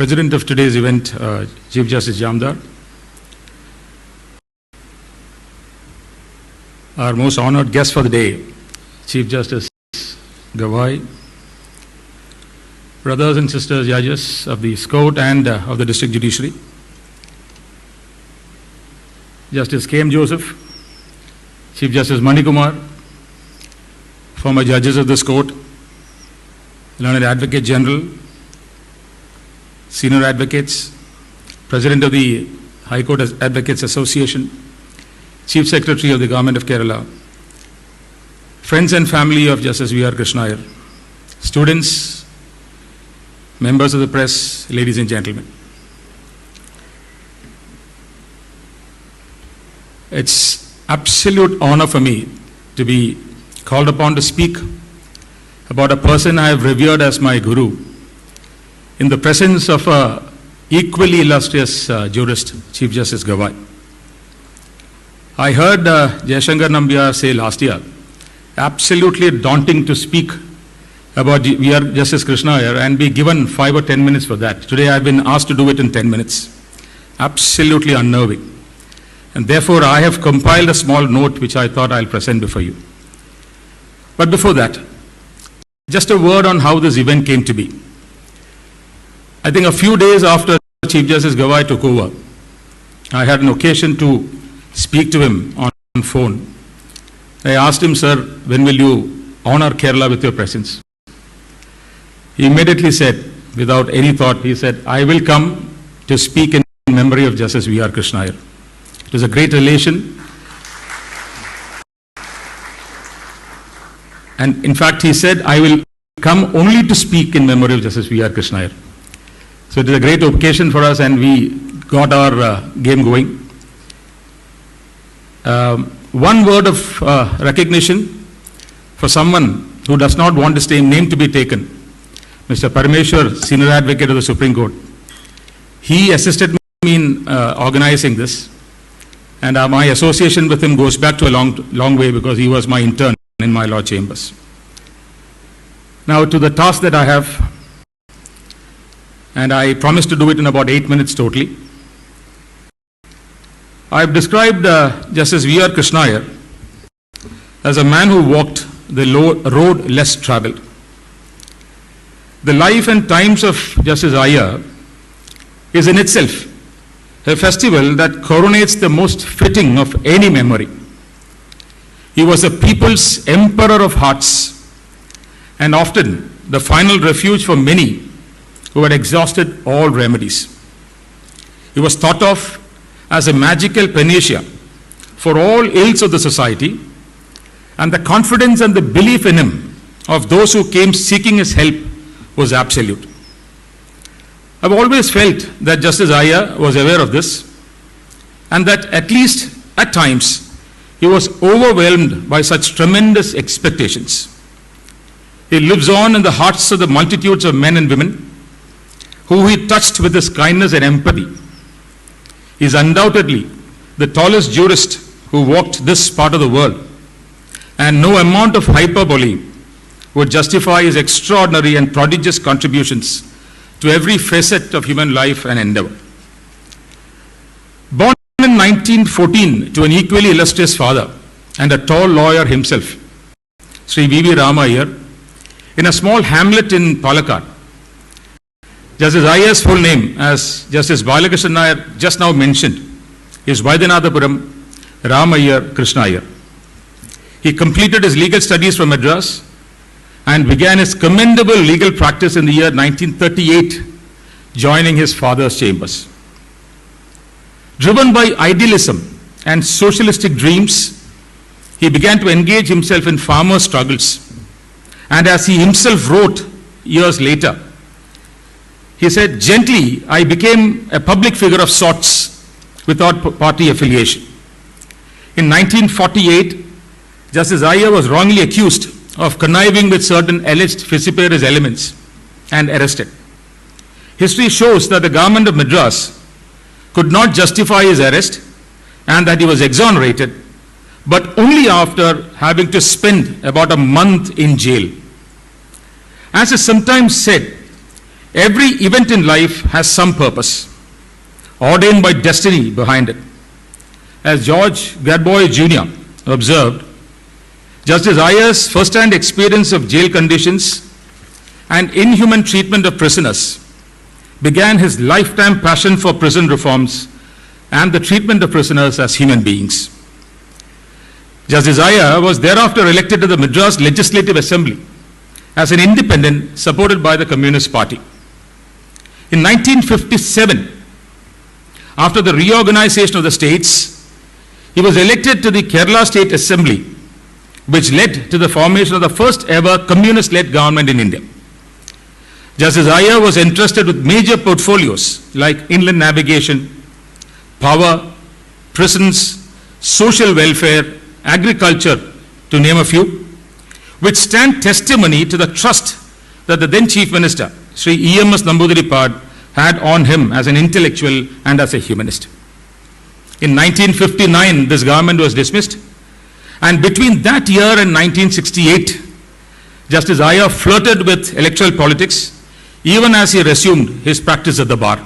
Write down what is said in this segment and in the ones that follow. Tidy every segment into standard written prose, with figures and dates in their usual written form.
President of today's event, Chief Justice Jamdar, our most honored guest for the day, Chief Justice Gawai, brothers and sisters judges of the court and of the district judiciary, Justice K.M. Joseph, Chief Justice Manikumar, former judges of this court, Learned Advocate General, senior advocates, President of the High Court Advocates Association, Chief Secretary of the Government of Kerala, friends and family of Justice V.R.Krishna Iyer, students, members of the press, ladies and gentlemen. It's absolute honor for me to be called upon to speak about a person I have revered as my guru in the presence of a equally illustrious jurist, Chief Justice Gawai. I heard Jayashankar Nambiar say last year, absolutely daunting to speak about V.R. Justice Krishna Iyer and be given 5 or 10 minutes for that. Today I've been asked to do it in 10 minutes. Absolutely unnerving. And therefore I have compiled a small note which I thought I'll present before you. But before that, just a word on how this event came to be. I think a few days after Chief Justice Gawai took over, I had an occasion to speak to him on phone. I asked him, sir, when will you honor Kerala with your presence? He immediately said, without any thought, he said, I will come to speak in memory of Justice V.R.Krishna Iyer. It was a great relation. And in fact, he said, I will come only to speak in memory of Justice V.R.Krishna Iyer. So it is a great occasion for us and we got our game going. One word of recognition for someone who does not want his name to be taken. Mr. Parameshwar, Senior Advocate of the Supreme Court. He assisted me in organizing this. And my association with him goes back to a long way because he was my intern in my law chambers. Now to the task that I have, and I promised to do it in about 8 minutes totally. I've described Justice V.R.Krishna Iyer as a man who walked the road less traveled. The life and times of Justice Iyer is in itself a festival that coronates the most fitting of any memory. He was the people's emperor of hearts and often the final refuge for many who had exhausted all remedies. He was thought of as a magical panacea for all ills of the society, and the confidence and the belief in him of those who came seeking his help was absolute. I've always felt that Justice Iyer was aware of this, and that at least at times he was overwhelmed by such tremendous expectations. He lives on in the hearts of the multitudes of men and women who he touched with his kindness and empathy. He is undoubtedly the tallest jurist who walked this part of the world, and no amount of hyperbole would justify his extraordinary and prodigious contributions to every facet of human life and endeavor. Born in 1914 to an equally illustrious father and a tall lawyer himself, Sri V.V. Rama Iyer, in a small hamlet in Palakkad. Justice Iyer's full name, as Justice V.R.Krishna Iyer just now mentioned, is Vaidyanathapuram Rama Iyer Krishna Iyer. He completed his legal studies from Madras and began his commendable legal practice in the year 1938, joining his father's chambers. Driven by idealism and socialistic dreams, he began to engage himself in farmer struggles. And as he himself wrote years later, he said, gently, I became a public figure of sorts without party affiliation. In 1948, Justice Iyer was wrongly accused of conniving with certain alleged vociferous elements and arrested. History shows that the government of Madras could not justify his arrest and that he was exonerated, but only after having to spend about a month in jail. As is sometimes said, Every event in life has some purpose, ordained by destiny behind it. As George Gadboy Jr. observed, Justice Iyer's first-hand experience of jail conditions and inhuman treatment of prisoners began his lifetime passion for prison reforms and the treatment of prisoners as human beings. Justice Iyer was thereafter elected to the Madras Legislative Assembly as an independent supported by the Communist Party. In 1957, after the reorganization of the states, he was elected to the Kerala State Assembly, which led to the formation of the first ever communist-led government in India. Justice Iyer was entrusted with major portfolios like inland navigation, power, prisons, social welfare, agriculture, to name a few, which stand testimony to the trust that the then Chief Minister, Sri E.M.S. Namboodiripad, had on him as an intellectual and as a humanist. In 1959, this government was dismissed, and between that year and 1968, Justice Iyer flirted with electoral politics even as he resumed his practice at the bar.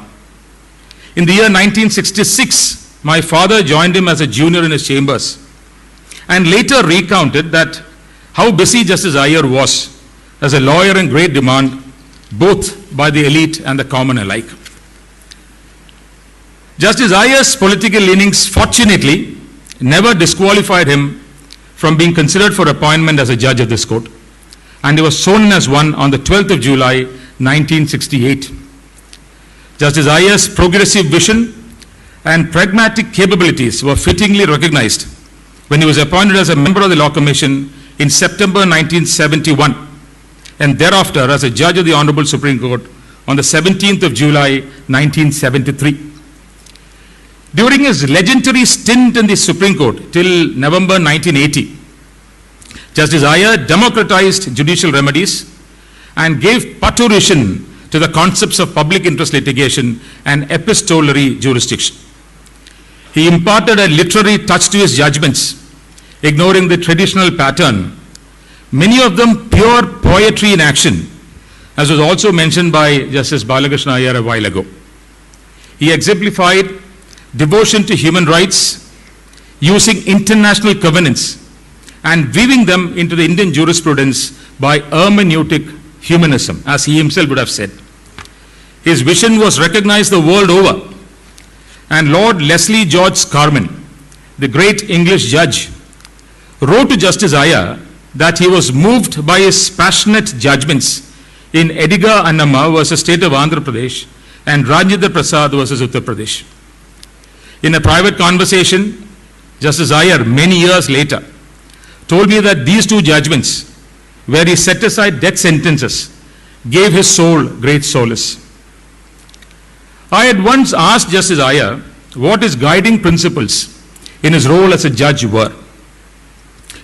In the year 1966, my father joined him as a junior in his chambers and later recounted that how busy Justice Iyer was as a lawyer in great demand, both by the elite and the common alike. Justice Iyer's political leanings, fortunately, never disqualified him from being considered for appointment as a judge of this court, and he was sworn as one on the 12th of July, 1968. Justice Iyer's progressive vision and pragmatic capabilities were fittingly recognized when he was appointed as a member of the Law Commission in September 1971, and thereafter as a judge of the Honorable Supreme Court on the 17th of July, 1973. During his legendary stint in the Supreme Court till November 1980, Justice Iyer democratized judicial remedies and gave parturition to the concepts of public interest litigation and epistolary jurisdiction. He imparted a literary touch to his judgments, ignoring the traditional pattern, many of them pure poetry in action, as was also mentioned by Justice Balakrishna Iyer a while ago. He exemplified devotion to human rights, using international covenants and weaving them into the Indian jurisprudence by hermeneutic humanism, as he himself would have said. His vision was recognized the world over, and Lord Leslie George Scarman, the great English judge, wrote to Justice Iyer that he was moved by his passionate judgments in Ediga Annamma versus State of Andhra Pradesh and Rajendra Prasad versus Uttar Pradesh. In a private conversation, Justice Iyer, many years later, told me that these two judgments, where he set aside death sentences, gave his soul great solace. I had once asked Justice Iyer what his guiding principles in his role as a judge were.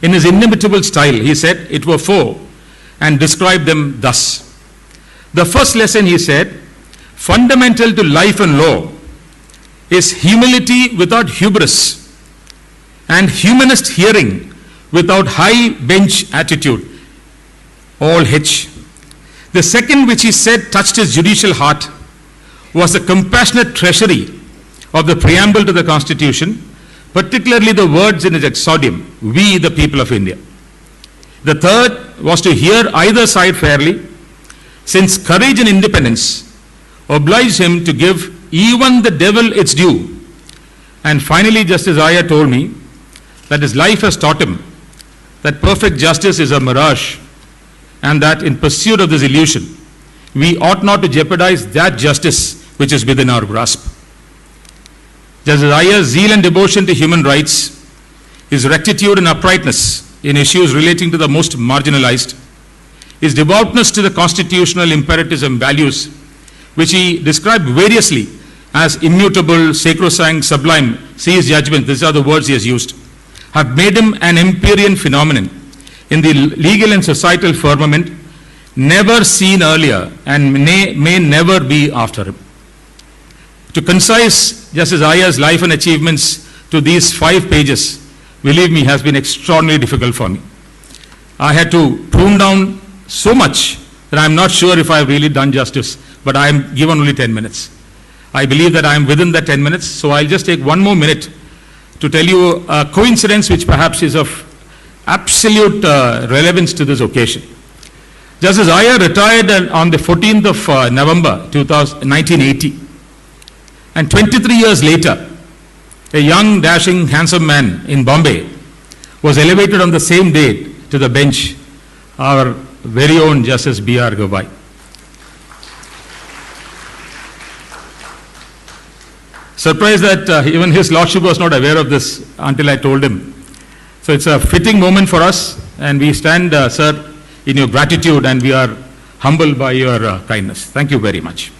In his inimitable style, he said it were four and described them thus. The first lesson, he said, fundamental to life and law is humility without hubris and humanist hearing without high bench attitude, all H. The second, which he said touched his judicial heart, was the compassionate treasury of the preamble to the Constitution, particularly the words in its exordium, we the people of India. The third was to hear either side fairly, since courage and independence obliged him to give even the devil its due. And finally, Justice Iyer told me that his life has taught him that perfect justice is a mirage, and that in pursuit of this illusion, we ought not to jeopardize that justice which is within our grasp. Justice Iyer's zeal and devotion to human rights, his rectitude and uprightness in issues relating to the most marginalized, his devoutness to the constitutional imperatives and values, which he described variously as immutable, sacrosanct, sublime, see his judgment, these are the words he has used, have made him an Empyrean phenomenon in the legal and societal firmament, never seen earlier and may never be after him. To concise Justice Iyer's life and achievements to these 5 pages, believe me, has been extraordinarily difficult for me. I had to prune down so much that I'm not sure if I've really done justice but I am given only 10 minutes. I believe that I am within that 10 minutes, so I'll just take one more minute to tell you a coincidence which perhaps is of absolute relevance to this occasion. Justice Iyer retired on the 14th of November 1980, and 23 years later, a young, dashing, handsome man in Bombay was elevated on the same day to the bench, our very own Justice V.R.Krishna. Surprised that even his lordship was not aware of this until I told him. So it's a fitting moment for us, and we stand, sir, in your gratitude, and we are humbled by your kindness. Thank you very much.